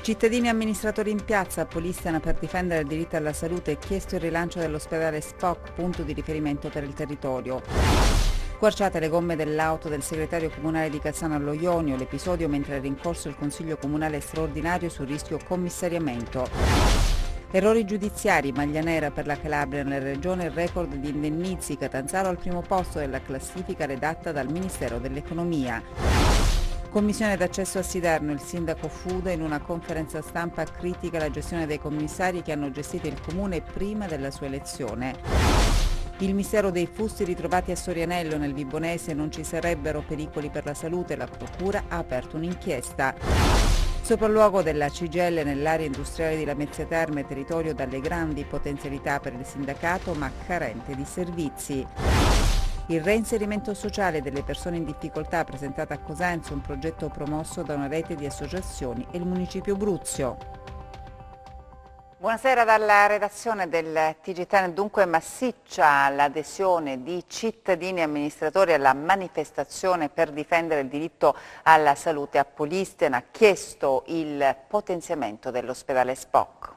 Cittadini e amministratori in piazza a Polistena per difendere il diritto alla salute e chiesto il rilancio dell'ospedale Spock, punto di riferimento per il territorio. Squarciate le gomme dell'auto del segretario comunale di Cassano allo Ionio, l'episodio mentre era in corso il consiglio comunale straordinario sul rischio commissariamento. Errori giudiziari, maglia nera per la Calabria nella regione, record di indennizi, Catanzaro al primo posto della classifica redatta dal Ministero dell'Economia. Commissione d'accesso a Siderno, il sindaco Fuda in una conferenza stampa critica la gestione dei commissari che hanno gestito il comune prima della sua elezione. Il mistero dei fusti ritrovati a Sorianello nel Vibonese, non ci sarebbero pericoli per la salute, la procura ha aperto un'inchiesta. Sopralluogo della CGIL nell'area industriale di Lamezia Terme, territorio dalle grandi potenzialità per il sindacato ma carente di servizi. Il reinserimento sociale delle persone in difficoltà presentato a Cosenza, un progetto promosso da una rete di associazioni e il municipio Bruzio. Buonasera dalla redazione del TG10. Dunque massiccia l'adesione di cittadini e amministratori alla manifestazione per difendere il diritto alla salute a Polistena, ha chiesto il potenziamento dell'ospedale Spock.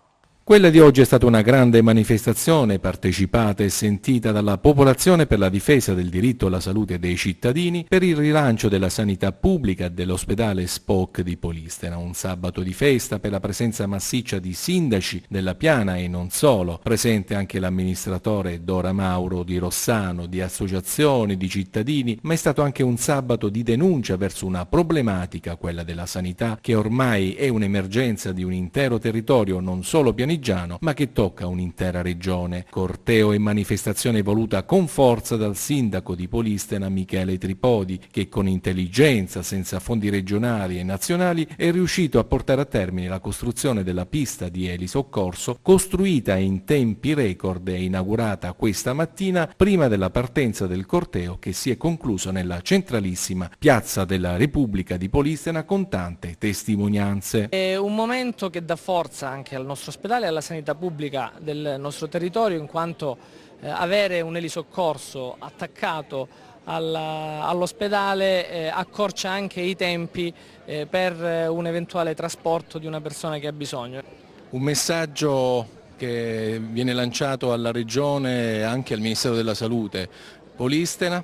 Quella di oggi è stata una grande manifestazione partecipata e sentita dalla popolazione per la difesa del diritto alla salute dei cittadini, per il rilancio della sanità pubblica e dell'ospedale Spock di Polistena. Un sabato di festa per la presenza massiccia di sindaci della Piana e non solo, presente anche l'amministratore Dora Mauro di Rossano, di associazioni, di cittadini, ma è stato anche un sabato di denuncia verso una problematica, quella della sanità, che ormai è un'emergenza di un intero territorio, non solo pianigiano, ma che tocca un'intera regione. Corteo e manifestazione voluta con forza dal sindaco di Polistena Michele Tripodi, che con intelligenza, senza fondi regionali e nazionali, è riuscito a portare a termine la costruzione della pista di elisoccorso, costruita in tempi record e inaugurata questa mattina prima della partenza del corteo, che si è concluso nella centralissima Piazza della Repubblica di Polistena con tante testimonianze. È un momento che dà forza anche al nostro ospedale, alla sanità pubblica del nostro territorio, in quanto avere un elisoccorso attaccato all'ospedale accorcia anche i tempi per un eventuale trasporto di una persona che ha bisogno. Un messaggio che viene lanciato alla Regione e anche al Ministero della Salute. Polistena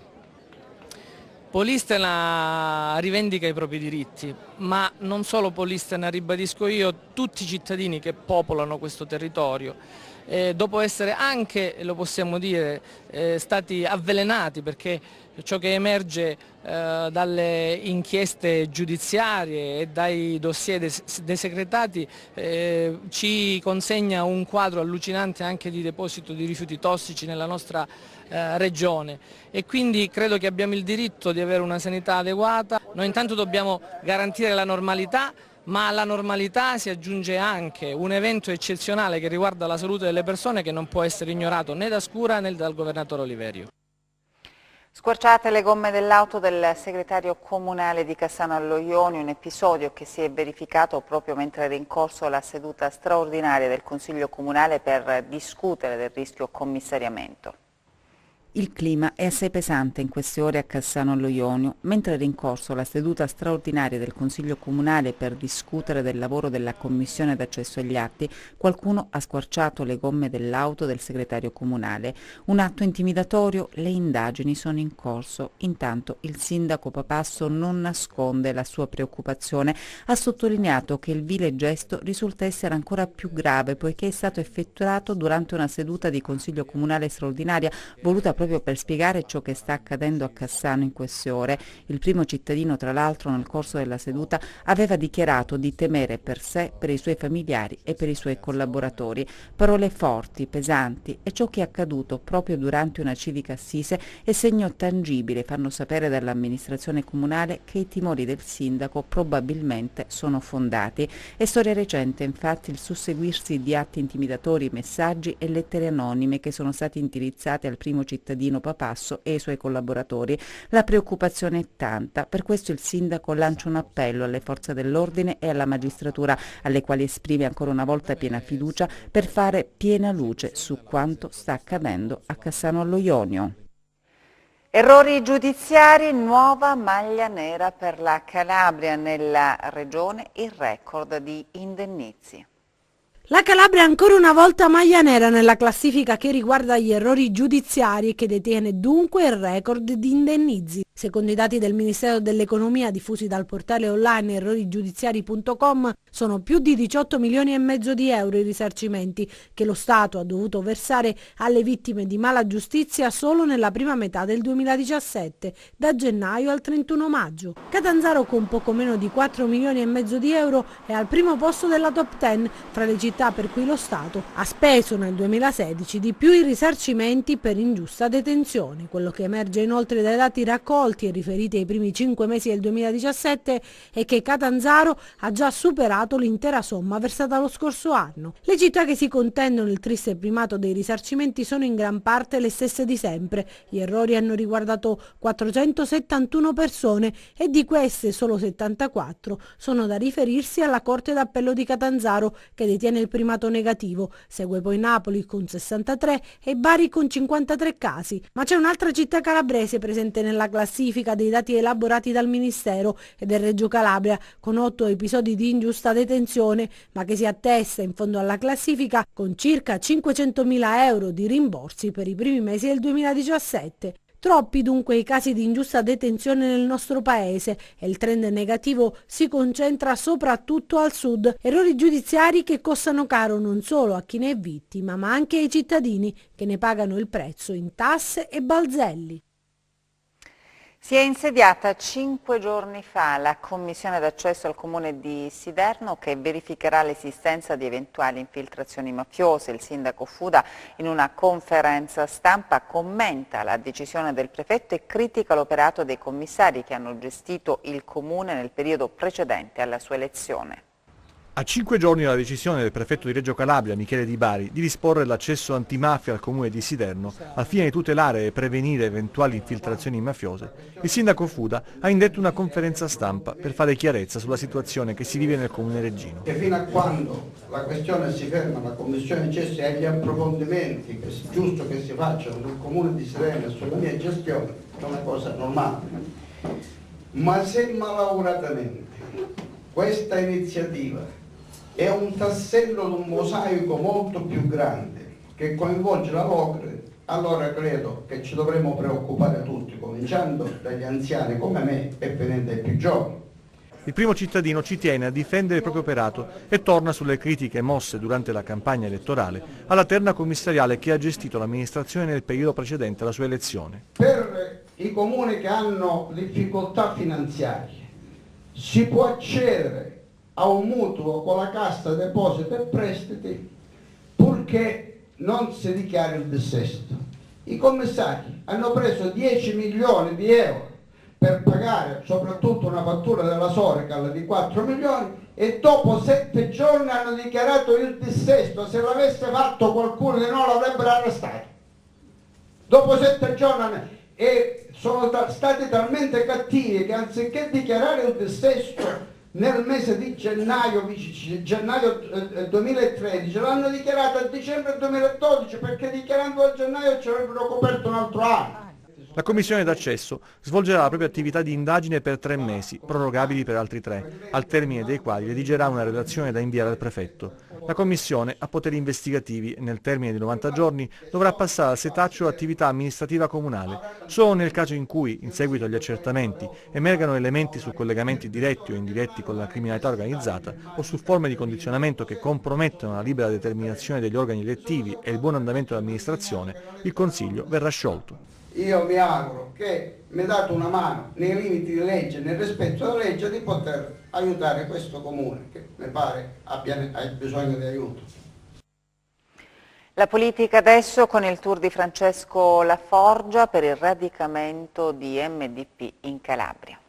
rivendica i propri diritti, ma non solo Polistena, ribadisco io, tutti i cittadini che popolano questo territorio, dopo essere anche, lo possiamo dire, stati avvelenati, perché ciò che emerge dalle inchieste giudiziarie e dai dossier desecretati ci consegna un quadro allucinante anche di deposito di rifiuti tossici nella nostra regione, e quindi credo che abbiamo il diritto di avere una sanità adeguata. Noi intanto dobbiamo garantire la normalità, ma alla normalità si aggiunge anche un evento eccezionale che riguarda la salute delle persone, che non può essere ignorato né da Scura né dal governatore Oliverio. Squarciate le gomme dell'auto del segretario comunale di Cassano allo Ionio, un episodio che si è verificato proprio mentre era in corso la seduta straordinaria del Consiglio Comunale per discutere del rischio commissariamento. Il clima è assai pesante in queste ore a Cassano allo Ionio, mentre era in corso la seduta straordinaria del Consiglio Comunale per discutere del lavoro della Commissione d'accesso agli atti. Qualcuno ha squarciato le gomme dell'auto del segretario comunale. Un atto intimidatorio, le indagini sono in corso. Intanto il sindaco Papasso non nasconde la sua preoccupazione. Ha sottolineato che il vile gesto risulta essere ancora più grave poiché è stato effettuato durante una seduta di Consiglio Comunale straordinaria voluta proprio per spiegare ciò che sta accadendo a Cassano in queste ore. Il primo cittadino, tra l'altro, nel corso della seduta aveva dichiarato di temere per sé, per i suoi familiari e per i suoi collaboratori. Parole forti, pesanti, e ciò che è accaduto proprio durante una civica assise è segno tangibile, fanno sapere dall'amministrazione comunale, che i timori del sindaco probabilmente sono fondati. È storia recente, infatti, il susseguirsi di atti intimidatori, messaggi e lettere anonime che sono stati indirizzati al primo cittadino Papasso e ai suoi collaboratori. La preoccupazione è tanta, per questo il sindaco lancia un appello alle forze dell'ordine e alla magistratura, alle quali esprime ancora una volta piena fiducia, per fare piena luce su quanto sta accadendo a Cassano allo Ionio. Errori giudiziari, nuova maglia nera per la Calabria, nella regione il record di indennizi. La Calabria è ancora una volta maglia nera nella classifica che riguarda gli errori giudiziari e che detiene dunque il record di indennizi. Secondo i dati del Ministero dell'Economia diffusi dal portale online errorigiudiziari.com, sono più di 18 milioni e mezzo di euro i risarcimenti che lo Stato ha dovuto versare alle vittime di mala giustizia solo nella prima metà del 2017, da gennaio al 31 maggio. Catanzaro, con poco meno di 4 milioni e mezzo di euro, è al primo posto della top 10 fra le città per cui lo Stato ha speso nel 2016 di più i risarcimenti per ingiusta detenzione. Quello che emerge inoltre dai dati raccolti e riferiti ai primi 5 mesi del 2017 è che Catanzaro ha già superato l'intera somma versata lo scorso anno. Le città che si contendono il triste primato dei risarcimenti sono in gran parte le stesse di sempre. Gli errori hanno riguardato 471 persone e di queste solo 74 sono da riferirsi alla Corte d'Appello di Catanzaro, che detiene il primato negativo. Segue poi Napoli con 63 e Bari con 53 casi. Ma c'è un'altra città calabrese presente nella classifica dei dati elaborati dal Ministero ed è Reggio Calabria, con 8 episodi di ingiusta detenzione, ma che si attesta in fondo alla classifica con circa 500.000 euro di rimborsi per i primi mesi del 2017. Troppi dunque i casi di ingiusta detenzione nel nostro paese e il trend negativo si concentra soprattutto al sud. Errori giudiziari che costano caro non solo a chi ne è vittima, ma anche ai cittadini che ne pagano il prezzo in tasse e balzelli. Si è insediata 5 giorni fa la commissione d'accesso al comune di Siderno che verificherà l'esistenza di eventuali infiltrazioni mafiose. Il sindaco Fuda in una conferenza stampa commenta la decisione del prefetto e critica l'operato dei commissari che hanno gestito il comune nel periodo precedente alla sua elezione. A 5 giorni dalla decisione del prefetto di Reggio Calabria, Michele Di Bari, di disporre l'accesso antimafia al comune di Siderno al fine di tutelare e prevenire eventuali infiltrazioni mafiose, il sindaco Fuda ha indetto una conferenza stampa per fare chiarezza sulla situazione che si vive nel comune reggino. E fino a quando la questione si ferma, la commissione CESI e gli approfondimenti che è giusto che si facciano sul comune di Siderno e sulla mia gestione, è una cosa normale. Ma se malauguratamente questa iniziativa è un tassello di un mosaico molto più grande che coinvolge la Locre, allora credo che ci dovremmo preoccupare tutti, cominciando dagli anziani come me e venendo ai più giovani. Il primo cittadino ci tiene a difendere il proprio operato e torna sulle critiche mosse durante la campagna elettorale alla terna commissariale che ha gestito l'amministrazione nel periodo precedente alla sua elezione. Per i comuni che hanno difficoltà finanziarie si può accedere a un mutuo con la Cassa Depositi e Prestiti purché non si dichiari il dissesto. I commissari hanno preso 10 milioni di euro per pagare soprattutto una fattura della Sorecal di 4 milioni e dopo 7 giorni hanno dichiarato il dissesto. Se l'avesse fatto qualcuno di noi l'avrebbero arrestato. Dopo 7 giorni e sono stati talmente cattivi che anziché dichiarare il dissesto nel mese di gennaio 2013 l'hanno dichiarato a dicembre 2012 perché dichiarando a gennaio ci avrebbero coperto un altro anno. La commissione d'accesso svolgerà la propria attività di indagine per 3 mesi, prorogabili per altri 3, al termine dei quali redigerà una relazione da inviare al prefetto. La commissione ha poteri investigativi e nel termine di 90 giorni dovrà passare al setaccio l'attività amministrativa comunale, solo nel caso in cui, in seguito agli accertamenti, emergano elementi su collegamenti diretti o indiretti con la criminalità organizzata o su forme di condizionamento che compromettono la libera determinazione degli organi elettivi e il buon andamento dell'amministrazione, il Consiglio verrà sciolto. Io mi auguro che mi date una mano nei limiti di legge, nel rispetto della legge, di poter aiutare questo comune che mi pare abbia bisogno di aiuto. La politica adesso con il tour di Francesco Laforgia per il radicamento di MDP in Calabria.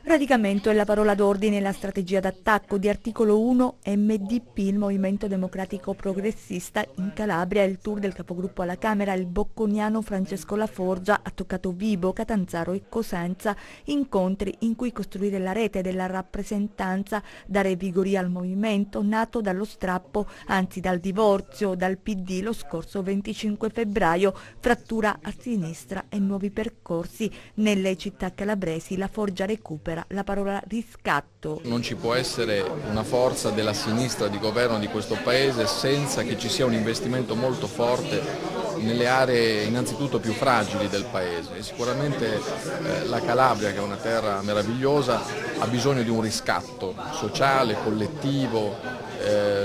Radicamento è la parola d'ordine e la strategia d'attacco di articolo 1 MDP, il Movimento Democratico Progressista in Calabria. Il tour del capogruppo alla Camera, il bocconiano Francesco Laforgia, ha toccato Vibo, Catanzaro e Cosenza, incontri in cui costruire la rete della rappresentanza, dare vigoria al movimento nato dallo strappo, anzi dal divorzio dal PD lo scorso 25 febbraio, frattura a sinistra e nuovi percorsi. Nelle città calabresi Laforgia recupera la parola riscatto. Non ci può essere una forza della sinistra di governo di questo Paese senza che ci sia un investimento molto forte nelle aree innanzitutto più fragili del Paese. E sicuramente la Calabria, che è una terra meravigliosa, ha bisogno di un riscatto sociale, collettivo,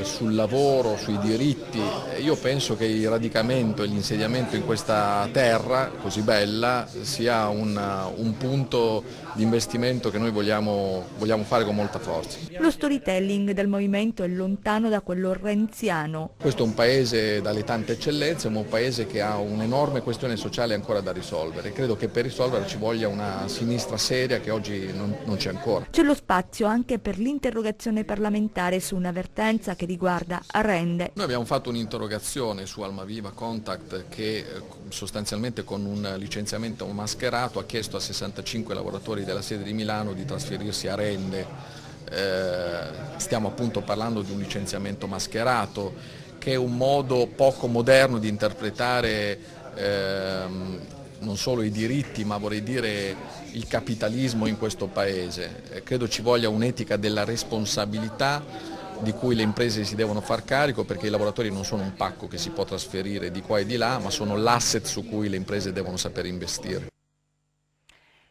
sul lavoro, sui diritti. Io penso che il radicamento e l'insediamento in questa terra così bella sia un punto di investimento che noi vogliamo fare con molta forza. Lo storytelling del movimento è lontano da quello renziano. Questo è un paese dalle tante eccellenze, ma un paese che ha un'enorme questione sociale ancora da risolvere. Credo che per risolverla ci voglia una sinistra seria che oggi non c'è ancora. C'è lo spazio anche per l'interrogazione parlamentare su un'avvertenza che riguarda Arende. Noi abbiamo fatto un'interrogazione su Almaviva Contact che sostanzialmente con un licenziamento mascherato ha chiesto a 65 lavoratori della sede di Milano di trasferirsi a Rende. Stiamo appunto parlando di un licenziamento mascherato che è un modo poco moderno di interpretare non solo i diritti, ma vorrei dire il capitalismo in questo Paese. Credo ci voglia un'etica della responsabilità di cui le imprese si devono far carico, perché i lavoratori non sono un pacco che si può trasferire di qua e di là, ma sono l'asset su cui le imprese devono sapere investire.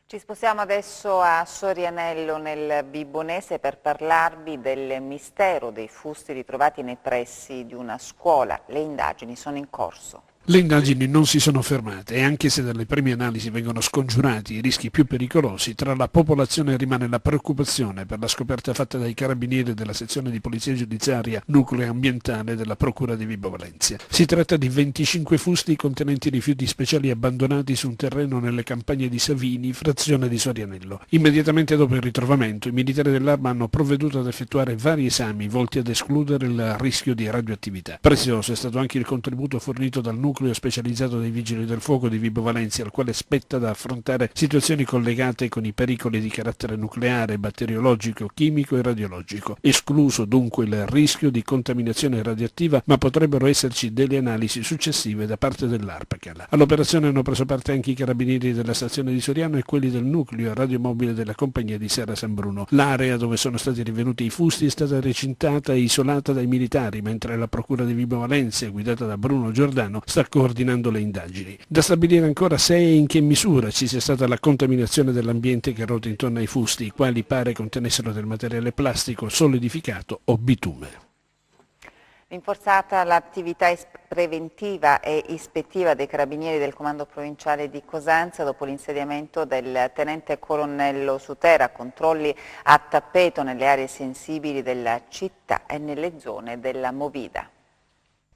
Ci spostiamo adesso a Sorianello nel Vibonese per parlarvi del mistero dei fusti ritrovati nei pressi di una scuola. Le indagini sono in corso. Le indagini non si sono fermate e anche se dalle prime analisi vengono scongiurati i rischi più pericolosi, tra la popolazione rimane la preoccupazione per la scoperta fatta dai carabinieri della sezione di polizia giudiziaria nucleo ambientale della procura di Vibo Valentia. Si tratta di 25 fusti contenenti rifiuti speciali abbandonati su un terreno nelle campagne di Savini, frazione di Sorianello. Immediatamente dopo il ritrovamento, i militari dell'Arma hanno provveduto ad effettuare vari esami volti ad escludere il rischio di radioattività. Prezioso è stato anche il contributo fornito dal nucleo specializzato dei Vigili del Fuoco di Vibo Valentia, al quale spetta da affrontare situazioni collegate con i pericoli di carattere nucleare, batteriologico, chimico e radiologico. Escluso dunque il rischio di contaminazione radioattiva, ma potrebbero esserci delle analisi successive da parte dell'Arpacal. All'operazione hanno preso parte anche i carabinieri della stazione di Soriano e quelli del nucleo radiomobile della compagnia di Serra San Bruno. L'area dove sono stati rinvenuti i fusti è stata recintata e isolata dai militari, mentre la procura di Vibo Valentia, guidata da Bruno Giordano, sta coordinando le indagini. Da stabilire ancora se e in che misura ci sia stata la contaminazione dell'ambiente che ruota intorno ai fusti, i quali pare contenessero del materiale plastico solidificato o bitume. Rinforzata l'attività preventiva e ispettiva dei carabinieri del comando provinciale di Cosenza dopo l'insediamento del tenente colonnello Sutera, controlli a tappeto nelle aree sensibili della città e nelle zone della Movida.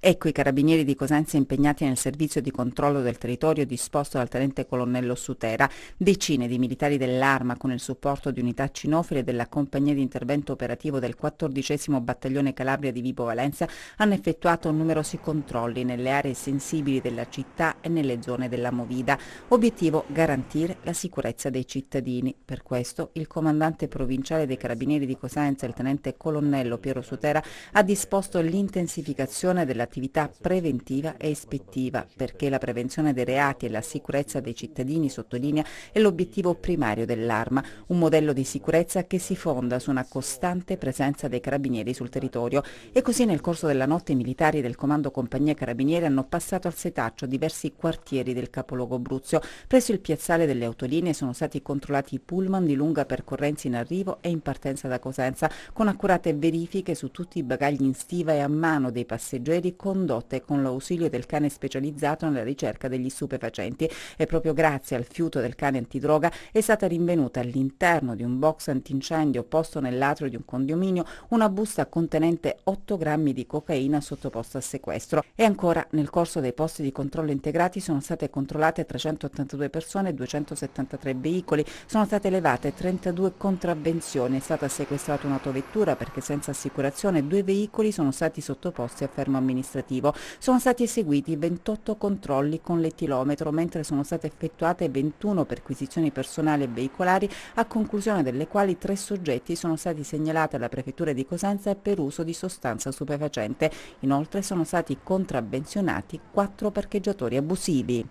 Ecco i carabinieri di Cosenza impegnati nel servizio di controllo del territorio disposto dal tenente colonnello Sutera. Decine di militari dell'Arma con il supporto di unità cinofile della compagnia di intervento operativo del 14° battaglione Calabria di Vibo Valentia hanno effettuato numerosi controlli nelle aree sensibili della città e nelle zone della Movida. Obiettivo: garantire la sicurezza dei cittadini. Per questo il comandante provinciale dei carabinieri di Cosenza, il tenente colonnello Piero Sutera, ha disposto l'intensificazione della attività preventiva e ispettiva, perché la prevenzione dei reati e la sicurezza dei cittadini, sottolinea, è l'obiettivo primario dell'Arma, un modello di sicurezza che si fonda su una costante presenza dei carabinieri sul territorio. E così nel corso della notte i militari del comando compagnia carabinieri hanno passato al setaccio diversi quartieri del capoluogo Bruzio. Presso il piazzale delle autolinee sono stati controllati i pullman di lunga percorrenza in arrivo e in partenza da Cosenza, con accurate verifiche su tutti i bagagli in stiva e a mano dei passeggeri, condotte con l'ausilio del cane specializzato nella ricerca degli stupefacenti e proprio grazie al fiuto del cane antidroga è stata rinvenuta all'interno di un box antincendio posto nell'atrio di un condominio una busta contenente 8 grammi di cocaina sottoposta a sequestro. E ancora, nel corso dei posti di controllo integrati sono state controllate 382 persone e 273 veicoli, sono state elevate 32 contravvenzioni, è stata sequestrata un'autovettura perché senza assicurazione, 2 veicoli sono stati sottoposti a fermo amministrativo, sono stati eseguiti 28 controlli con l'ettilometro, mentre sono state effettuate 21 perquisizioni personali e veicolari, a conclusione delle quali 3 soggetti sono stati segnalati alla prefettura di Cosenza per uso di sostanza stupefacente. Inoltre sono stati contravvenzionati 4 parcheggiatori abusivi.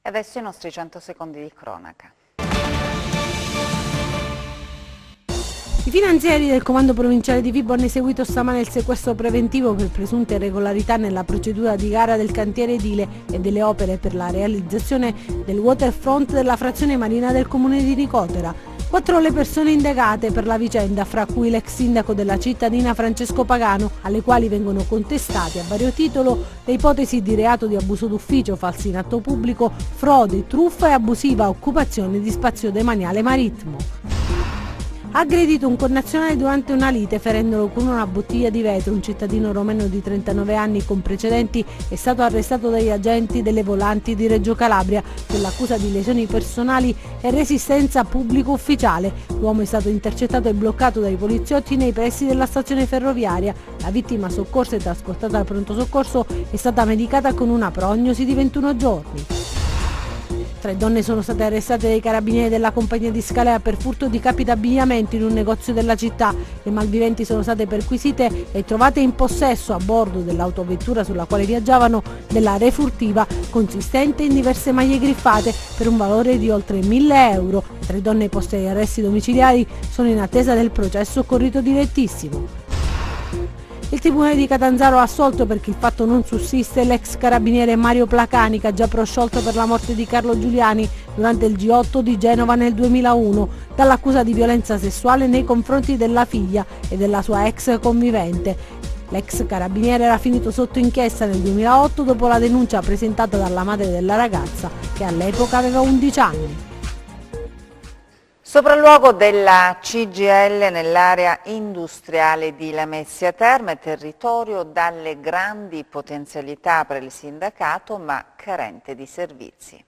E adesso i nostri 100 secondi di cronaca. I finanzieri del comando provinciale di Vibo hanno eseguito stamane il sequestro preventivo per presunte irregolarità nella procedura di gara del cantiere edile e delle opere per la realizzazione del waterfront della frazione marina del comune di Nicotera. 4 le persone indagate per la vicenda, fra cui l'ex sindaco della cittadina Francesco Pagano, alle quali vengono contestati a vario titolo le ipotesi di reato di abuso d'ufficio, falso in atto pubblico, frode, truffa e abusiva occupazione di spazio demaniale marittimo. Ha aggredito un connazionale durante una lite ferendolo con una bottiglia di vetro. Un cittadino romeno di 39 anni con precedenti è stato arrestato dagli agenti delle volanti di Reggio Calabria con l'accusa di lesioni personali e resistenza pubblico ufficiale. L'uomo è stato intercettato e bloccato dai poliziotti nei pressi della stazione ferroviaria. La vittima, soccorsa e trasportata al pronto soccorso, è stata medicata con una prognosi di 21 giorni. 3 donne sono state arrestate dai carabinieri della compagnia di Scalea per furto di capi d'abbigliamento in un negozio della città. Le malviventi sono state perquisite e trovate in possesso a bordo dell'autovettura sulla quale viaggiavano della refurtiva consistente in diverse maglie griffate per un valore di oltre 1.000 euro. Le 3 donne poste agli arresti domiciliari sono in attesa del processo con rito direttissimo. Il Tribunale di Catanzaro ha assolto perché il fatto non sussiste l'ex carabiniere Mario Placani, che ha già prosciolto per la morte di Carlo Giuliani durante il G8 di Genova nel 2001, dall'accusa di violenza sessuale nei confronti della figlia e della sua ex convivente. L'ex carabiniere era finito sotto inchiesta nel 2008 dopo la denuncia presentata dalla madre della ragazza, che all'epoca aveva 11 anni. Sopralluogo della CGIL nell'area industriale di Lamezia Terme, territorio dalle grandi potenzialità per il sindacato ma carente di servizi.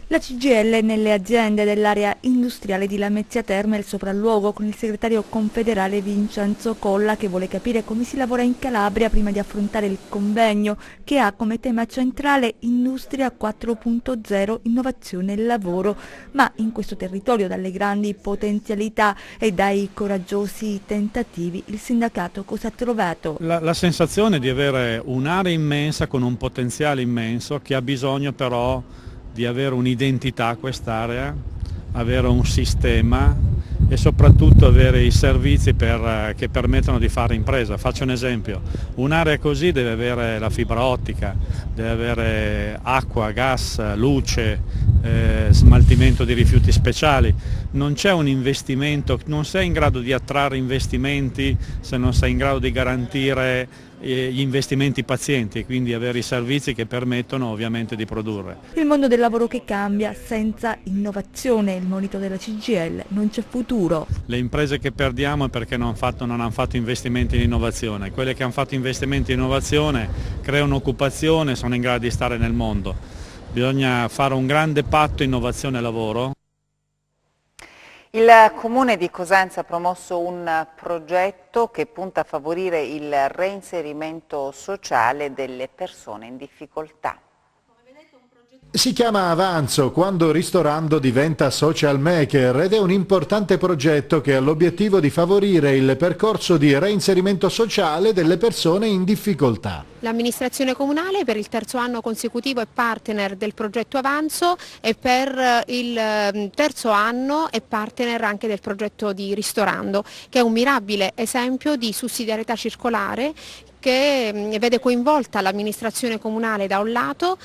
La CGIL nelle aziende dell'area industriale di Lamezia Terme è il sopralluogo con il segretario confederale Vincenzo Colla, che vuole capire come si lavora in Calabria prima di affrontare il convegno che ha come tema centrale Industria 4.0, innovazione e lavoro. Ma in questo territorio dalle grandi potenzialità e dai coraggiosi tentativi il sindacato cosa ha trovato? La sensazione di avere un'area immensa con un potenziale immenso che ha bisogno però di avere un'identità quest'area, avere un sistema e soprattutto avere i servizi che permettono di fare impresa. Faccio un esempio, un'area così deve avere la fibra ottica, deve avere acqua, gas, luce, smaltimento di rifiuti speciali. Non c'è un investimento, non sei in grado di attrarre investimenti se non sei in grado di garantire gli investimenti pazienti e quindi avere i servizi che permettono ovviamente di produrre. Il mondo del lavoro che cambia senza innovazione, il monito della CGIL, non c'è futuro. Le imprese che perdiamo è perché non hanno fatto investimenti in innovazione, quelle che hanno fatto investimenti in innovazione creano occupazione, sono in grado di stare nel mondo. Bisogna fare un grande patto innovazione e lavoro. Il Comune di Cosenza ha promosso un progetto che punta a favorire il reinserimento sociale delle persone in difficoltà. Si chiama Avanzo quando Ristorando diventa social maker ed è un importante progetto che ha l'obiettivo di favorire il percorso di reinserimento sociale delle persone in difficoltà. L'amministrazione comunale per il 3° anno consecutivo è partner del progetto Avanzo e per il 3° anno è partner anche del progetto di Ristorando, che è un mirabile esempio di sussidiarietà circolare che vede coinvolta l'amministrazione comunale da un lato,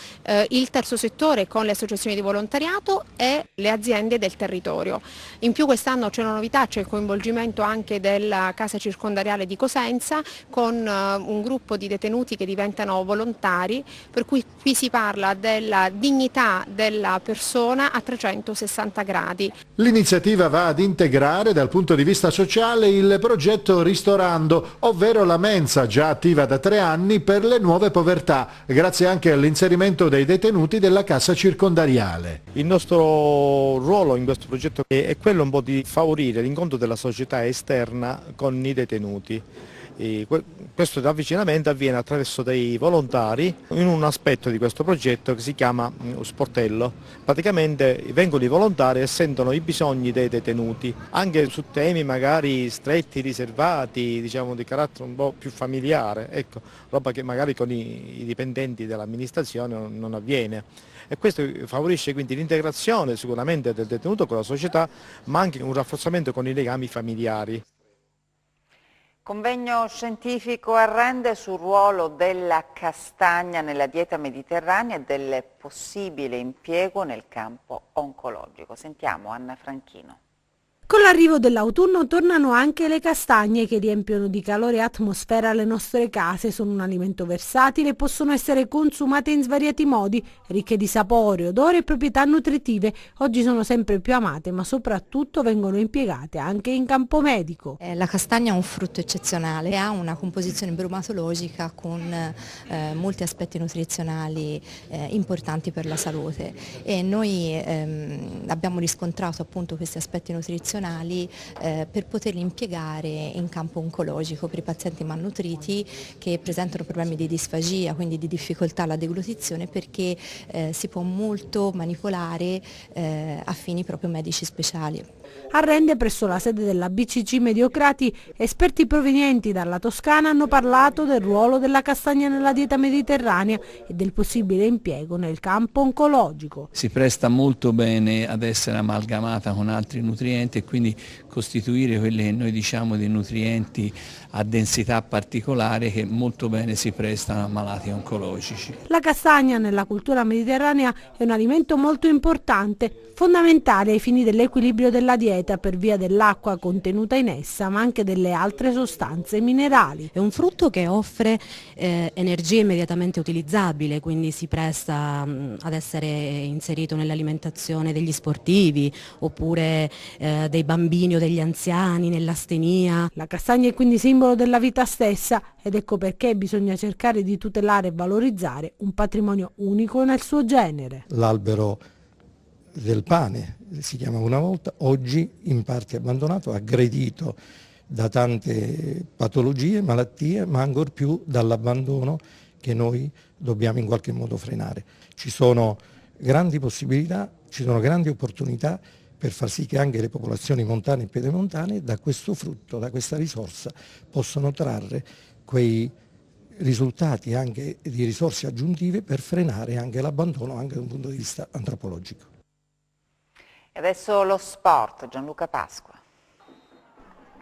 il terzo settore con le associazioni di volontariato e le aziende del territorio. In più quest'anno c'è una novità, c'è il coinvolgimento anche della casa circondariale di Cosenza con un gruppo di detenuti che diventano volontari, per cui qui si parla della dignità della persona a 360 gradi. L'iniziativa va ad integrare dal punto di vista sociale il progetto Ristorando, ovvero la mensa già attiva da 3 anni per le nuove povertà, grazie anche all'inserimento dei detenuti della casa circondariale. Il nostro ruolo in questo progetto è quello un po' di favorire l'incontro della società esterna con i detenuti. Questo avvicinamento avviene attraverso dei volontari in un aspetto di questo progetto che si chiama sportello. Praticamente vengono i volontari e sentono i bisogni dei detenuti, anche su temi magari stretti, riservati, diciamo di carattere un po' più familiare, ecco, roba che magari con i dipendenti dell'amministrazione non avviene. E questo favorisce quindi l'integrazione sicuramente del detenuto con la società, ma anche un rafforzamento con i legami familiari. Convegno scientifico a Rende sul ruolo della castagna nella dieta mediterranea e del possibile impiego nel campo oncologico. Sentiamo Anna Franchino. Con l'arrivo dell'autunno tornano anche le castagne che riempiono di calore e atmosfera le nostre case. Sono un alimento versatile e possono essere consumate in svariati modi, ricche di sapore, odore e proprietà nutritive. Oggi sono sempre più amate, ma soprattutto vengono impiegate anche in campo medico. La castagna è un frutto eccezionale, ha una composizione bromatologica con molti aspetti nutrizionali importanti per la salute e noi abbiamo riscontrato appunto questi aspetti nutrizionali per poterli impiegare in campo oncologico per i pazienti malnutriti che presentano problemi di disfagia, quindi di difficoltà alla deglutizione, perché si può molto manipolare a fini proprio medici speciali. A Rende, presso la sede della BCC Mediocrati, esperti provenienti dalla Toscana hanno parlato del ruolo della castagna nella dieta mediterranea e del possibile impiego nel campo oncologico. Si presta molto bene ad essere amalgamata con altri nutrienti e quindi costituire quelli che noi diciamo dei nutrienti a densità particolare che molto bene si prestano a malati oncologici. La castagna nella cultura mediterranea è un alimento molto importante, fondamentale ai fini dell'equilibrio della dieta per via dell'acqua contenuta in essa, ma anche delle altre sostanze minerali. È un frutto che offre energia immediatamente utilizzabile, quindi si presta ad essere inserito nell'alimentazione degli sportivi oppure dei bambini o degli anziani, nell'astenia. La castagna è quindi simbolo della vita stessa ed ecco perché bisogna cercare di tutelare e valorizzare un patrimonio unico nel suo genere. L'albero del pane si chiamava una volta, oggi in parte abbandonato, aggredito da tante patologie, malattie, ma ancor più dall'abbandono che noi dobbiamo in qualche modo frenare. Ci sono grandi possibilità, ci sono grandi opportunità per far sì che anche le popolazioni montane e pedemontane da questo frutto, da questa risorsa, possano trarre quei risultati anche di risorse aggiuntive per frenare anche l'abbandono anche da un punto di vista antropologico. E adesso lo sport, Gianluca Pasqua.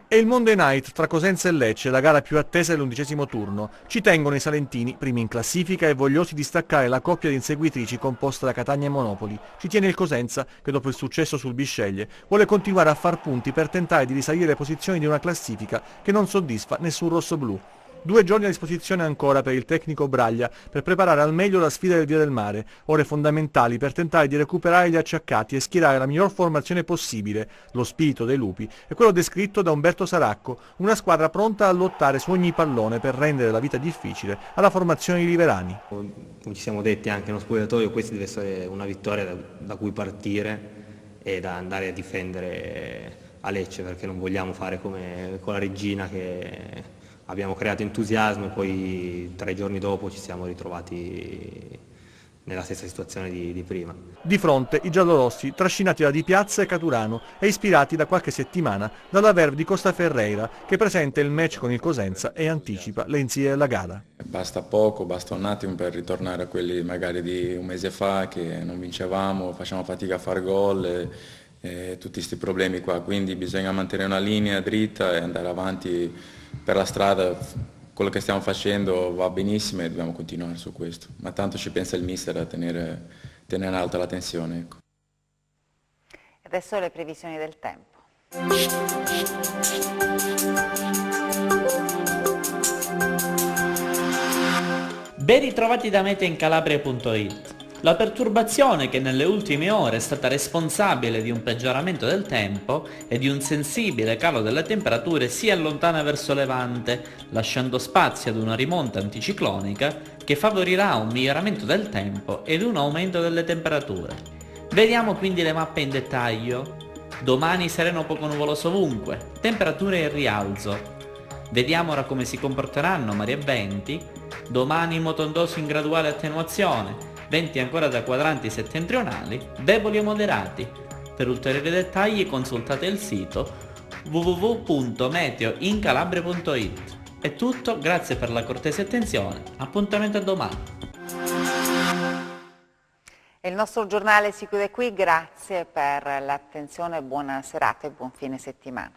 È il Monday Night tra Cosenza e Lecce, la gara più attesa dell'11° turno. Ci tengono i salentini, primi in classifica e vogliosi di staccare la coppia di inseguitrici composta da Catania e Monopoli. Ci tiene il Cosenza, che dopo il successo sul Bisceglie vuole continuare a far punti per tentare di risalire le posizioni di una classifica che non soddisfa nessun rossoblù. 2 giorni a disposizione ancora per il tecnico Braglia per preparare al meglio la sfida del Via del Mare, ore fondamentali per tentare di recuperare gli acciaccati e schierare la miglior formazione possibile. Lo spirito dei lupi è quello descritto da Umberto Saracco, una squadra pronta a lottare su ogni pallone per rendere la vita difficile alla formazione di Liverani. Come ci siamo detti anche nello spogliatoio, questa deve essere una vittoria da cui partire e da andare a difendere a Lecce, perché non vogliamo fare come con la Regina che abbiamo creato entusiasmo e poi 3 giorni dopo ci siamo ritrovati nella stessa situazione di prima. Di fronte i giallorossi, trascinati da Di Piazza e Caturano e ispirati da qualche settimana dalla verve di Costa Ferreira, che presenta il match con il Cosenza e anticipa le insidie della gara. Basta poco, basta un attimo per ritornare a quelli magari di un mese fa che non vincevamo, facciamo fatica a far gol e tutti questi problemi qua, quindi bisogna mantenere una linea dritta e andare avanti per la strada quello che stiamo facendo va benissimo e dobbiamo continuare su questo, ma tanto ci pensa il mister a tenere alta la tensione. Ecco. Adesso le previsioni del tempo. Ben ritrovati da meteincalabria.it. La perturbazione che nelle ultime ore è stata responsabile di un peggioramento del tempo e di un sensibile calo delle temperature si allontana verso levante, lasciando spazio ad una rimonta anticiclonica che favorirà un miglioramento del tempo ed un aumento delle temperature. Vediamo quindi le mappe in dettaglio. Domani sereno poco nuvoloso ovunque, temperature in rialzo. Vediamo ora come si comporteranno mari e venti. Domani moto ondoso in graduale attenuazione, venti ancora da quadranti settentrionali, deboli o moderati. Per ulteriori dettagli consultate il sito www.meteoincalabria.it. È tutto, grazie per la cortese attenzione, appuntamento a domani. Il nostro giornale si chiude qui, grazie per l'attenzione, buona serata e buon fine settimana.